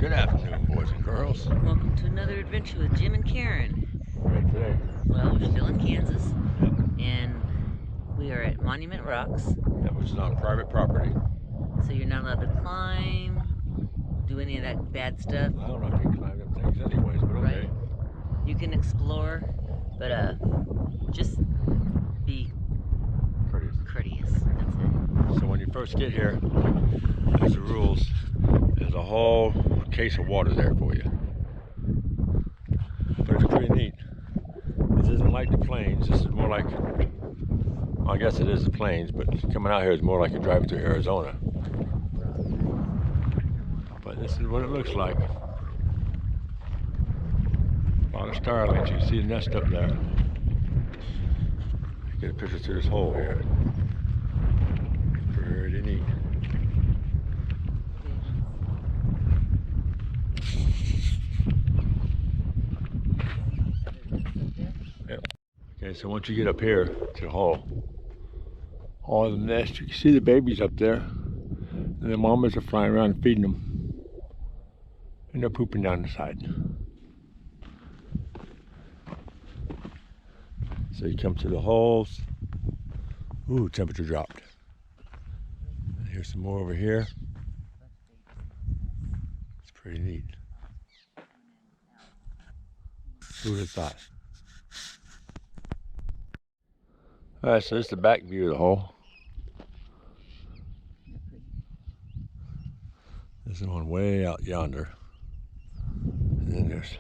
Good afternoon, boys and girls. Welcome to another adventure with Jim and Karen. Right today. Well, we're still in Kansas, Yep. and we are at Monument Rocks. That which is on private property. So you're not allowed to climb, do any of that bad stuff. I don't know if you can climb them things anyways, but okay. Right. You can explore, but just be courteous. That's it. So when you first get here, there's the rules. There's a whole case of water there for you. But it's pretty neat. This isn't like the plains. This is more like, well, I guess it is the plains, but coming out here is more like you're driving through Arizona. But this is what it looks like. A lot of starlings. You can see the nest up there. Get a picture through this hole here. Pretty neat. Yep. Okay, so once you get up here to the hole, all the nest, you can see the babies up there. And the mamas are flying around feeding them. And they're pooping down the side. So you come to the holes. Ooh, temperature dropped. And here's some more over here. It's pretty neat. Who would have thought? Alright, so this is the back view of the hole. There's one way out yonder. And then there's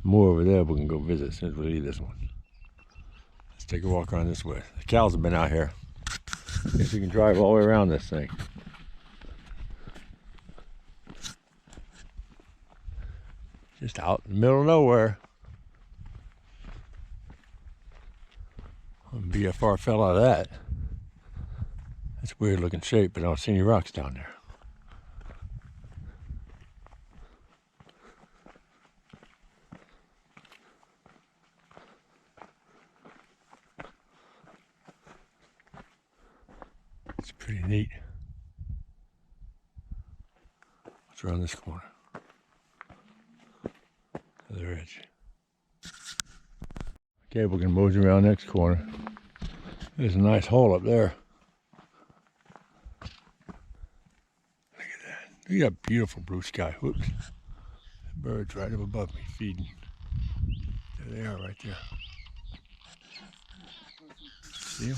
more over there we can go visit as soon as we leave this one. Let's take a walk around this way. The cows have been out here. Guess we can drive all the way around this thing. Just out in the middle of nowhere. BFR fell out of that. That's a weird looking shape, but I don't see any rocks down there. It's pretty neat. What's around this corner? Other edge. Okay, we're gonna mosey around next corner. There's a nice hole up there. Look at that. Look at that beautiful blue sky. Whoops. The bird's right up above me feeding. There they are right there. See them?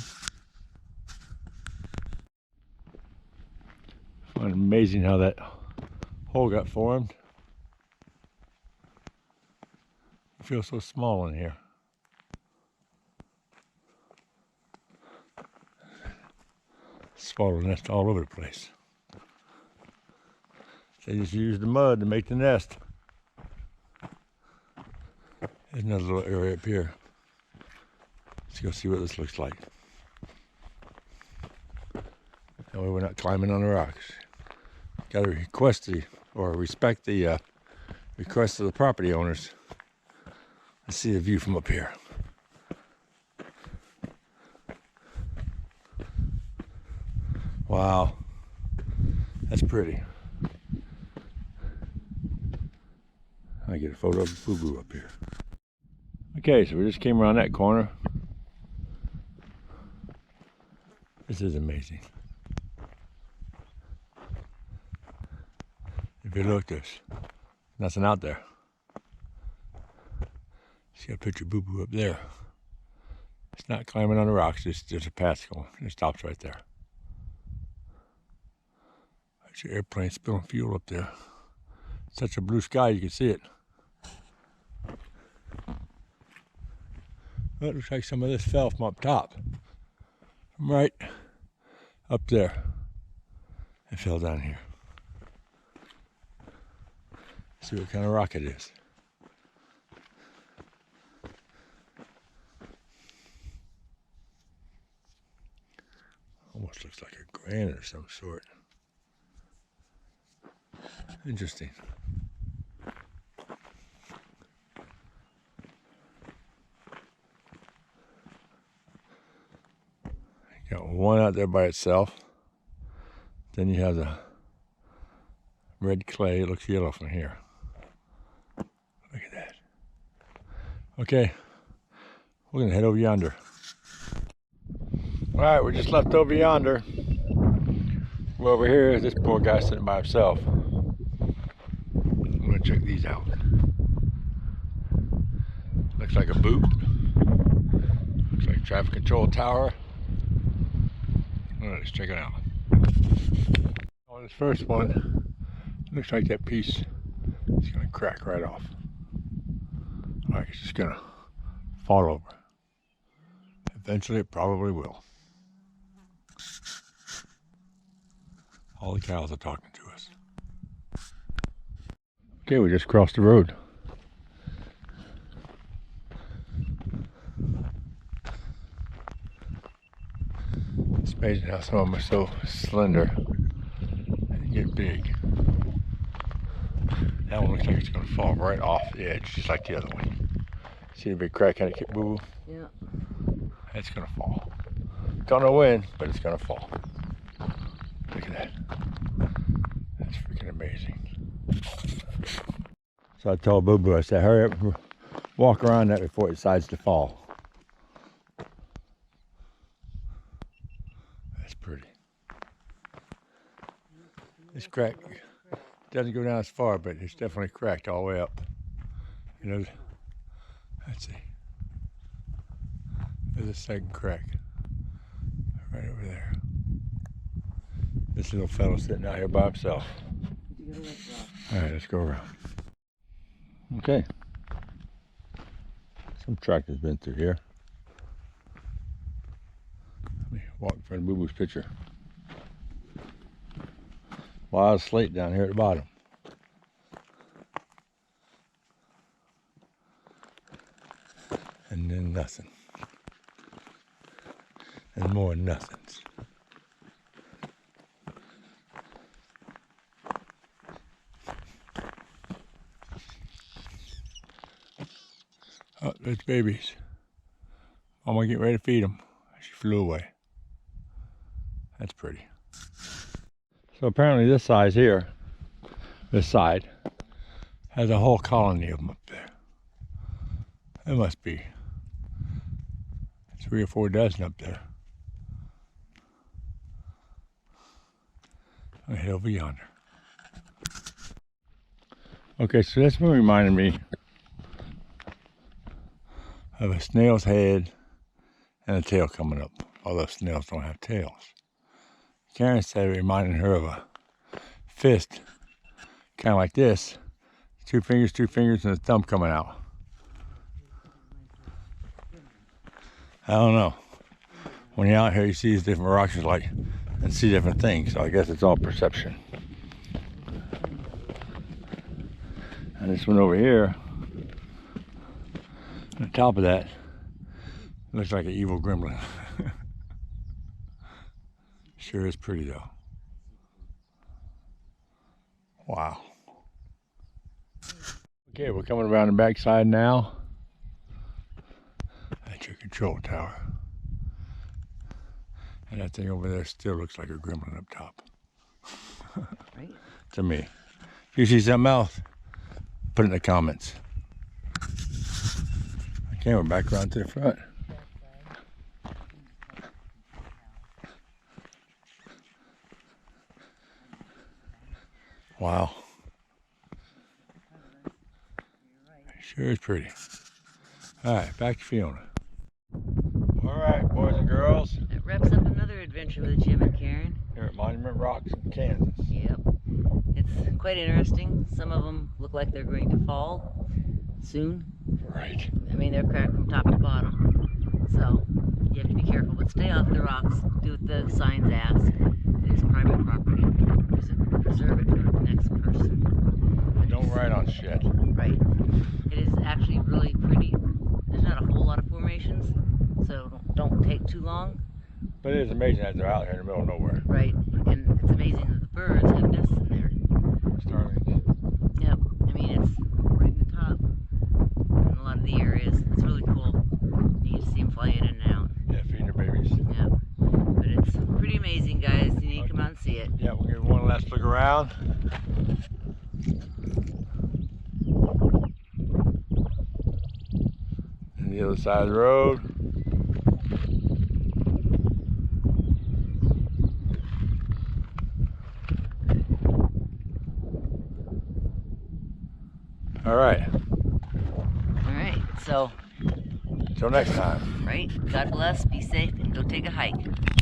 I find it amazing how that hole got formed. It feels so small in here. Swallow nest all over the place. They just use the mud to make the nest. There's another little area up here. Let's go see what this looks like. That way we're not climbing on the rocks. Got to request or respect the request of the property owners. Let's see the view from up here. Wow, that's pretty. I get a photo of Boo Boo up here. Okay, so we just came around that corner. This is amazing. If you look, there's nothing out there. See a picture of Boo Boo up there. It's not climbing on the rocks, there's a path going. It stops right there. There's your airplane spilling fuel up there. Such a blue sky, you can see it. Well, it looks like some of this fell from up top. From right up there. It fell down here. See what kind of rock it is. Almost looks like a granite of some sort. Interesting. You got one out there by itself. Then you have the red clay. It looks yellow from here. Look at that. Okay, we're gonna head over yonder. All right, we just left over yonder. We're over here. This poor guy sitting by himself. I'm gonna check these out. Looks like a boot. Looks like a traffic control tower. Let's check it out. On this first one, looks like that piece is gonna crack right off. Like it's just gonna fall over. Eventually it probably will. All the cows are talking to us. Okay, we just crossed the road. It's amazing how some of them are so slender and get big. That one looks like it's going to fall right off the edge, just like the other one. See the big crack in it, boo boo? Yeah. It's going to fall. Don't know when, but it's going to fall. Look at that. That's freaking amazing. So I told Boo Boo, I said, hurry up, walk around that before it decides to fall. That's pretty. This crack doesn't go down as far, but it's definitely cracked all the way up. You know, let's see. There's a second crack right over there. This little fellow sitting out here by himself. All right, let's go around. Okay. Some tractor's been through here. Let me walk in front of Boo Boo's picture. Wild slate down here at the bottom. And then nothing. And more nothings. Oh, there's babies. I'm gonna get ready to feed them. She flew away. That's pretty. So apparently this side here, this side, has a whole colony of them up there. There must be 3 or 4 dozen up there. I'm gonna head over yonder. Okay, so this one reminded me of a snail's head and a tail coming up, although snails don't have tails. Karen said it reminded her of a fist, kind of like this, 2 fingers, and a thumb coming out. I don't know. When you're out here, you see these different rocks and see different things, so I guess it's all perception. And this one over here, on the top of that, looks like an evil gremlin. Sure is pretty though. Wow. Okay, we're coming around the backside now. That's your control tower. And that thing over there still looks like a gremlin up top. Right? To me. If you see something else, put it in the comments. Okay, we're back around to the front. Wow. Sure is pretty. All right, back to Fiona. All right, boys and girls. That wraps up another adventure with Jim and Karen. Here at Monument Rocks in Kansas. Yep. It's quite interesting. Some of them look like they're going to fall soon. Right. I mean, they're cracked from top to bottom. So, you have to be careful. But stay off the rocks. Do what the signs ask. It is private property. Preserve it for the next person. Don't ride on shit. Right. It is actually really pretty. There's not a whole lot of formations, so don't take too long. But it is amazing that they're out here in the middle of nowhere. Right. And it's amazing that the birds have nests in there. Starlings. Yep. I mean, it's right in the top. In a lot of the areas. It's really cool. You get to see them fly in and out. Yeah, feeding their babies. Yep. But it's pretty amazing, guys. You need to come out and see it. Yeah, we'll give one last look around. the other side of the road. All right. All right. So, Till next time. right. God bless. Be safe and go take a hike.